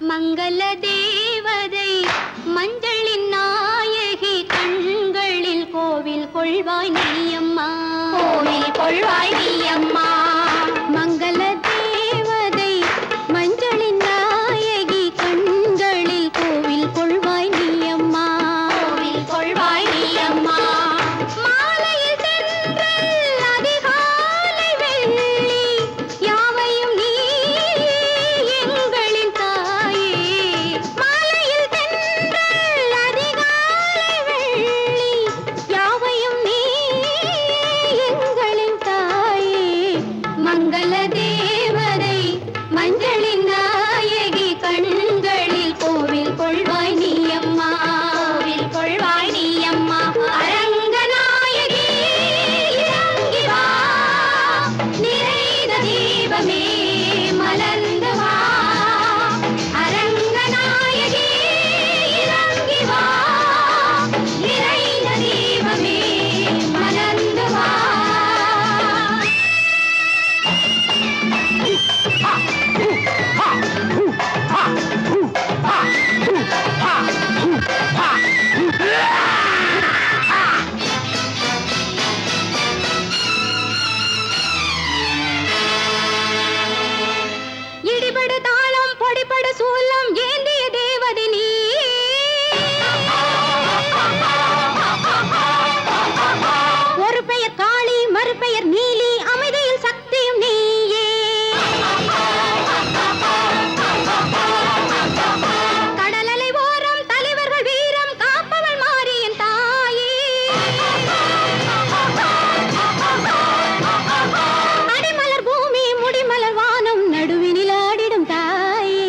மங்கள தேவதை மஞ்சளின் நாயகி கண்களில் கோவில் கொள்வாய் நீயம்மா, கோவில் கொள்வாய் நீயம்மா. மங்கள தேவதை மஞ்சளின் நாயகி கண்களில் கோவில் கொள்வாய் நீயம்மா, கோவில் கொள்வாய் நீயம்மா. மாலையில் தென்றல் அதிகாலை வெள்ளி யாவையும் நீ எங்களின் தாயே. மாலையில் தென்றல் அதிகாலை வெள்ளி யாவையும் நீ எங்களின் தாயே. மங்கள தேவதை மஞ்சளின் நாயகி கண்களில் கோவில் கொள்வாய் நீயம்மா, கோவில் கொள்வாய் நீயம்மா. அரங்கநாயகி இறங்கி வா, நிறைந்த தீபமே மலர்ந்து வா. அரங்கநாயகி இறங்கி வா, நிறைந்த தீபமே மலர்ந்து வா. இடிபட தாளம் பொடிபட சூலம் ஏந்திய தேவதை நீ. ஒரு பெயர் காளி மறுபெயர் நீலி, அமைதியில் சக்தியும் நீயே. கடலலை ஓரம் தலைவர்கள் வீரம் காப்பவள் மாரியன் தாயே. அடிமலர் பூமி முடிமலர் வானம் நடுவினில் ஆடிடும் தாயே.